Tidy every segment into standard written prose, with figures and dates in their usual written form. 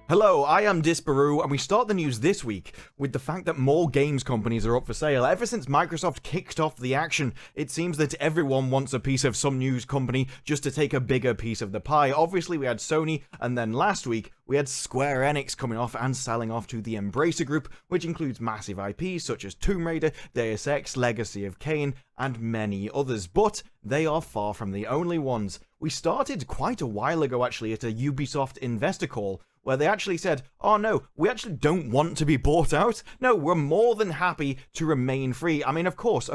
Hello, I am Disparu, and we start the news this week with the fact that more games companies are up for sale. Ever since Microsoft kicked off the action, it seems that everyone wants a piece of some news company just to take a bigger piece of the pie. Obviously, we had Sony, and then last week, we had Square Enix coming off and selling off to the Embracer Group, which includes massive IPs such as TombRaider, Deus Ex, Legacy of Kain, and many others. But they are far from the only ones. We started quite a while ago, actually, at a Ubisoft investor call, where they actually said, oh no, we actually don't want to be bought out. No, we're more than happy to remain free. I mean, of course,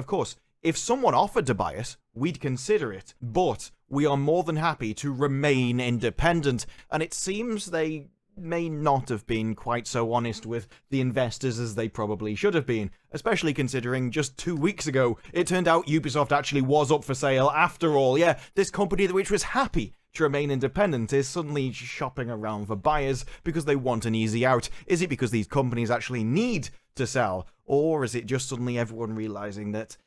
if someone offered to buy us, we'd consider it. But we are more than happy to remain independent. And it seems they may not have been quite so honest with the investors as they probably should have been, especially considering just 2 weeks ago, it turned out Ubisoft actually was up for sale after all. Yeah, this company which was happy to remain independent is suddenly shopping around for buyers because they want an easy out. Is it because these companies actually need to sell? Or is it just suddenly everyone realizing that,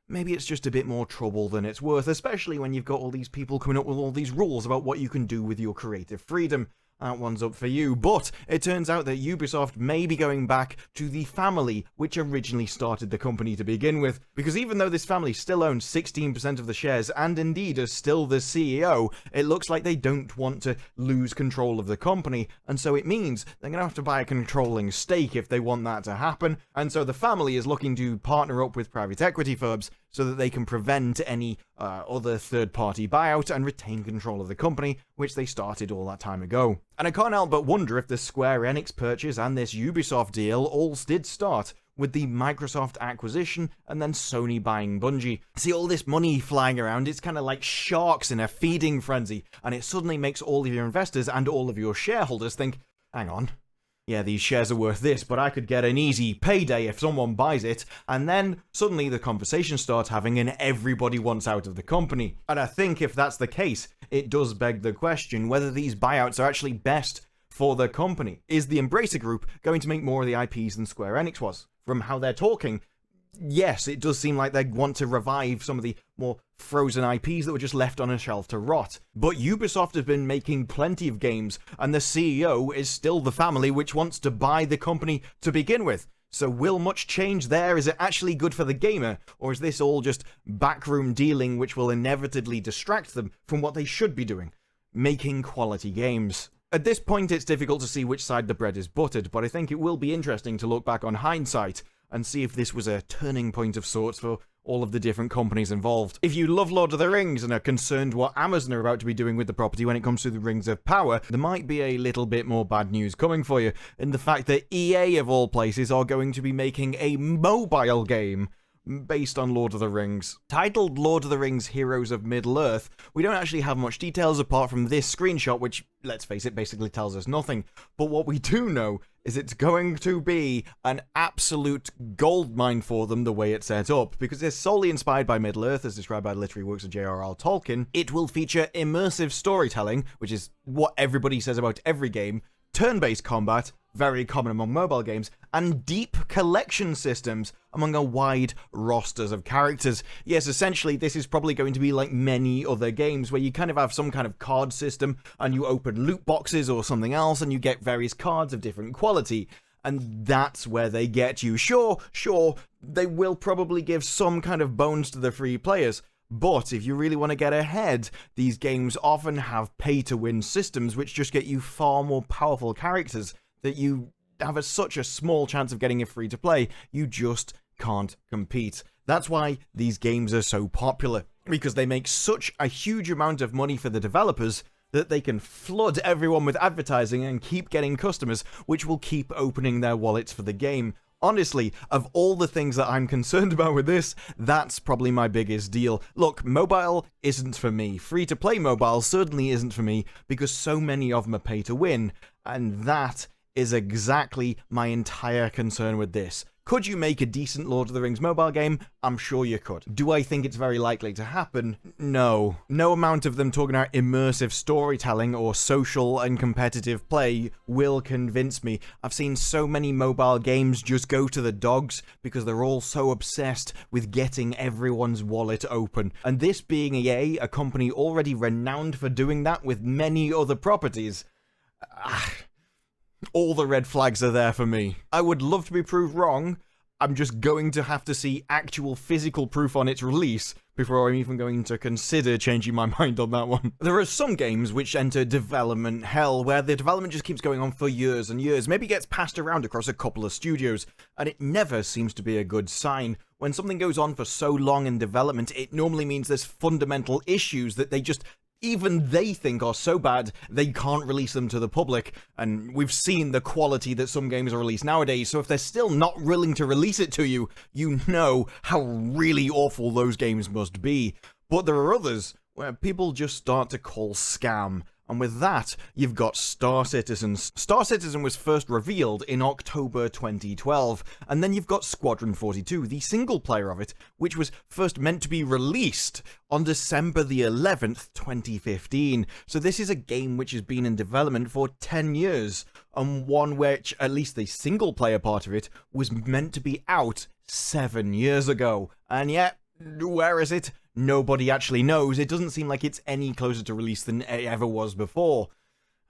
maybe it's just a bit more trouble than it's worth, especially when you've got all these people coming up with all these rules about what you can do with your creative freedom? That one's up for you. But it turns out that Ubisoft may be going back to the family which originally started the company to begin with, because even though this family still owns 16% of the shares and indeed is still the CEO, it looks like they don't want to lose control of the company, and so it means they're going to have to buy a controlling stake if they want that to happen. And so the family is looking to partner up with private equity firms so that they can prevent any other third-party buyout and retain control of the company, which they started all that time ago. And I can't help but wonder if the Square Enix purchase and this Ubisoft deal all did start with the Microsoft acquisition and then Sony buying Bungie. See, all this money flying around, it's kind of like sharks in a feeding frenzy, and it suddenly makes all of your investors and all of your shareholders think, hang on, yeah, these shares are worth this, but I could get an easy payday if someone buys it, and then suddenly the conversation starts having and everybody wants out of the company. And I think if that's the case, it does beg the question whether these buyouts are actually best for the company. Is the Embracer Group going to make more of the IPs than Square Enix was? From how they're talking, yes, it does seem like they want to revive some of the more frozen IPs that were just left on a shelf to rot. But Ubisoft has been making plenty of games, and the CEO is still the family which wants to buy the company to begin with. So will much change there? Is it actually good for the gamer? Or is this all just backroom dealing which will inevitably distract them from what they should be doing? Making quality games. At this point, it's difficult to see which side the bread is buttered, but I think it will be interesting to look back on hindsight and see if this was a turning point of sorts for all of the different companies involved. If you love Lord of the Rings and are concerned what Amazon are about to be doing with the property when it comes to the Rings of Power, there might be a little bit more bad news coming for you, in the fact that EA, of all places, are going to be making a mobile game based on Lord of the Rings. Titled Lord of the Rings Heroes of Middle-earth, we don't actually have much details apart from this screenshot, which, let's face it, basically tells us nothing. But what we do know is it's going to be an absolute goldmine for them the way it's set up, because it's solely inspired by Middle-earth, as described by the literary works of J.R.R. Tolkien. It will feature immersive storytelling, which is what everybody says about every game, turn-based combat, very common among mobile games, and deep collection systems among a wide rosters of characters. Yes, essentially, this is probably going to be like many other games where you kind of have some kind of card system and you open loot boxes or something else and you get various cards of different quality. And that's where they get you. Sure, they will probably give some kind of bones to the free players. But if you really want to get ahead, these games often have pay-to-win systems which just get you far more powerful characters that you have such a small chance of getting it free to play, you just can't compete. That's why these games are so popular, because they make such a huge amount of money for the developers that they can flood everyone with advertising and keep getting customers, which will keep opening their wallets for the game. Honestly, of all the things that I'm concerned about with this, that's probably my biggest deal. Look, mobile isn't for me. Free-to-play mobile certainly isn't for me, because so many of them are pay-to-win, and that is exactly my entire concern with this. Could you make a decent Lord of the Rings mobile game? I'm sure you could. Do I think it's very likely to happen? No. No amount of them talking about immersive storytelling or social and competitive play will convince me. I've seen so many mobile games just go to the dogs because they're all so obsessed with getting everyone's wallet open. And this being EA, a company already renowned for doing that with many other properties, all the red flags are there for me. I would love to be proved wrong. I'm just going to have to see actual physical proof on its release before I'm even going to consider changing my mind on that one. There are some games which enter development hell, where the development just keeps going on for years and years, maybe gets passed around across a couple of studios, and it never seems to be a good sign. When something goes on for so long in development, it normally means there's fundamental issues that even they think are so bad they can't release them to the public, and we've seen the quality that some games are released nowadays, so if they're still not willing to release it to you, you know how really awful those games must be. But there are others where people just start to call scam. And with that, you've got Star Citizen. Star Citizen was first revealed in October 2012, and then you've got Squadron 42, the single player of it, which was first meant to be released on December the 11th, 2015. So this is a game which has been in development for 10 years, and one which, at least the single player part of it, was meant to be out 7 years ago. And yet, where is it? Nobody actually knows. It doesn't seem like it's any closer to release than it ever was before.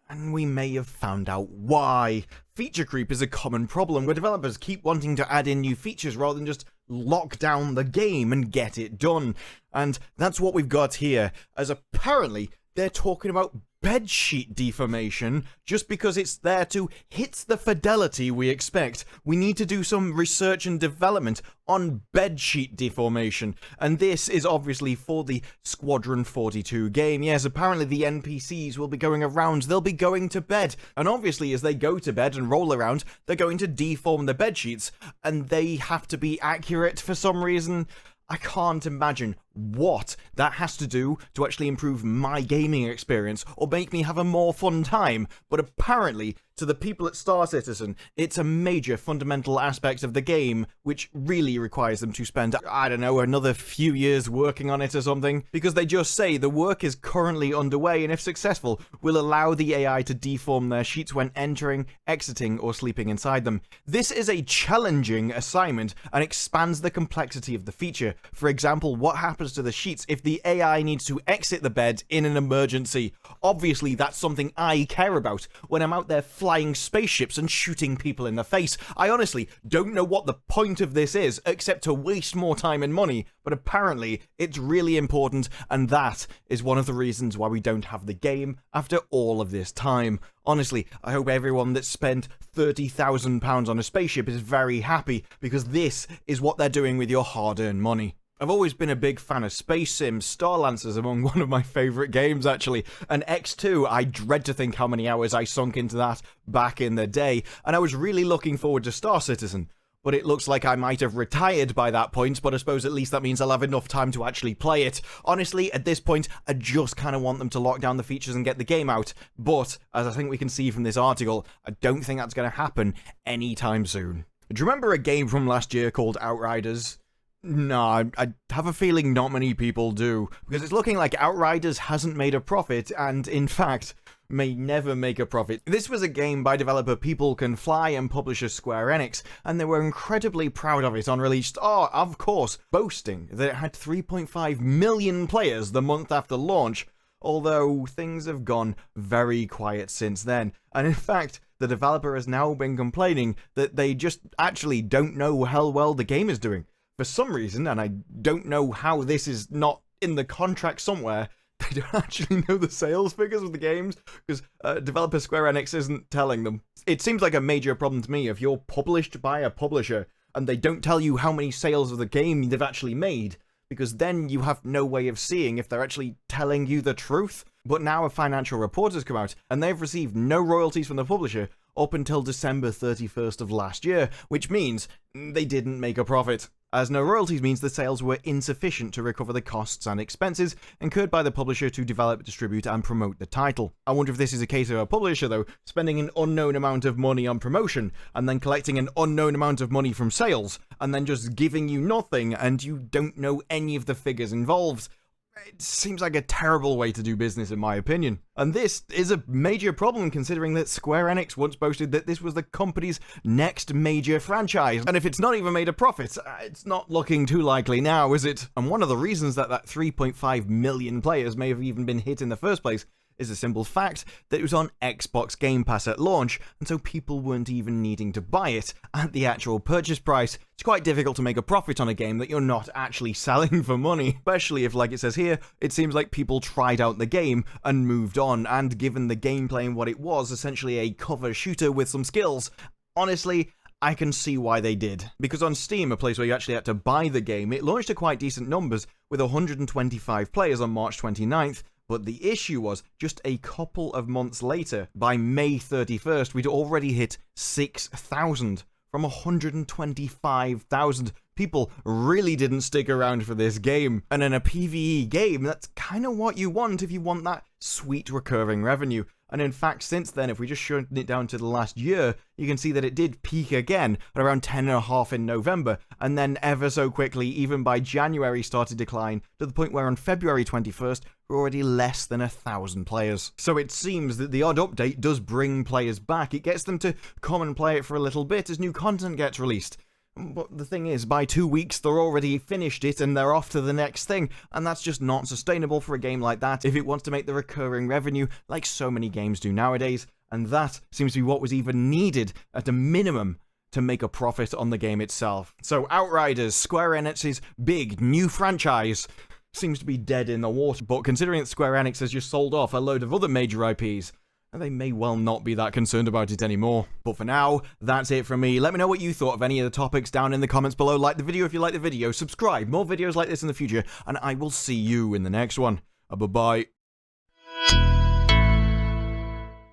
And we may have found out why. Feature creep is a common problem where developers keep wanting to add in new features rather than just lock down the game and get it done. And that's what we've got here, as apparently they're talking about bedsheet deformation just because it's there to hit the fidelity we expect. We need to do some research and development on bedsheet deformation, and this is obviously for the Squadron 42 game. Yes, apparently the NPCs will be going around, they'll be going to bed, and obviously as they go to bed and roll around, they're going to deform the bedsheets, and they have to be accurate for some reason. I can't imagine what that has to do to actually improve my gaming experience or make me have a more fun time, but apparently, to the people at Star Citizen, it's a major fundamental aspect of the game which really requires them to spend, I don't know, another few years working on it or something, because they just say the work is currently underway and if successful, will allow the AI to deform their sheets when entering, exiting, or sleeping inside them. This is a challenging assignment and expands the complexity of the feature. For example, what happens to the sheets if the AI needs to exit the bed in an emergency? Obviously, that's something I care about when I'm out there flying spaceships and shooting people in the face. I honestly don't know what the point of this is, except to waste more time and money, but apparently it's really important, and that is one of the reasons why we don't have the game after all of this time. Honestly, I hope everyone that spent £30,000 on a spaceship is very happy, because this is what they're doing with your hard-earned money. I've always been a big fan of space sims, Starlancer's among one of my favourite games actually, and X2, I dread to think how many hours I sunk into that back in the day, and I was really looking forward to Star Citizen. But it looks like I might have retired by that point, but I suppose at least that means I'll have enough time to actually play it. Honestly, at this point, I just kind of want them to lock down the features and get the game out, but, as I think we can see from this article, I don't think that's going to happen anytime soon. Do you remember a game from last year called Outriders? No, I have a feeling not many people do, because it's looking like Outriders hasn't made a profit, and in fact, may never make a profit. This was a game by developer People Can Fly and publisher Square Enix, and they were incredibly proud of it on release, of course, boasting that it had 3.5 million players the month after launch, although things have gone very quiet since then, and in fact, the developer has now been complaining that they just actually don't know how well the game is doing. For some reason, and I don't know how this is not in the contract somewhere, they don't actually know the sales figures of the games, because developer Square Enix isn't telling them. It seems like a major problem to me if you're published by a publisher and they don't tell you how many sales of the game they've actually made, because then you have no way of seeing if they're actually telling you the truth. But now a financial report has come out, and they've received no royalties from the publisher up until December 31st of last year, which means they didn't make a profit, as no royalties means the sales were insufficient to recover the costs and expenses incurred by the publisher to develop, distribute, and promote the title. I wonder if this is a case of a publisher, though, spending an unknown amount of money on promotion, and then collecting an unknown amount of money from sales, and then just giving you nothing, and you don't know any of the figures involved. It seems like a terrible way to do business, in my opinion. And this is a major problem, considering that Square Enix once boasted that this was the company's next major franchise. And if it's not even made a profit, it's not looking too likely now, is it? And one of the reasons that 3.5 million players may have even been hit in the first place is the simple fact that it was on Xbox Game Pass at launch, and so people weren't even needing to buy it at the actual purchase price. It's quite difficult to make a profit on a game that you're not actually selling for money, especially if, like it says here, it seems like people tried out the game and moved on, and given the gameplay and what it was, essentially a cover shooter with some skills, honestly, I can see why they did. Because on Steam, a place where you actually had to buy the game, it launched to quite decent numbers with 125 players on March 29th, but the issue was, just a couple of months later, by May 31st, we'd already hit 6,000 from 125,000. People really didn't stick around for this game. And in a PvE game, that's kind of what you want if you want that sweet recurring revenue. And in fact, since then, if we just shut it down to the last year, you can see that it did peak again at around 10.5 in November, and then ever so quickly, even by January, started to decline to the point where on February 21st, we're already less than 1,000 players. So it seems that the odd update does bring players back. It gets them to come and play it for a little bit as new content gets released. But the thing is, by 2 weeks, they're already finished it and they're off to the next thing, and that's just not sustainable for a game like that if it wants to make the recurring revenue like so many games do nowadays, and that seems to be what was even needed at a minimum to make a profit on the game itself. So Outriders, Square Enix's big new franchise, seems to be dead in the water, but considering that Square Enix has just sold off a load of other major IPs, they may well not be that concerned about it anymore. But for now, that's it from me. Let me know what you thought of any of the topics down in the comments below. Like the video if you like the video, subscribe, more videos like this in the future, and I will see you in the next one. Bye-bye.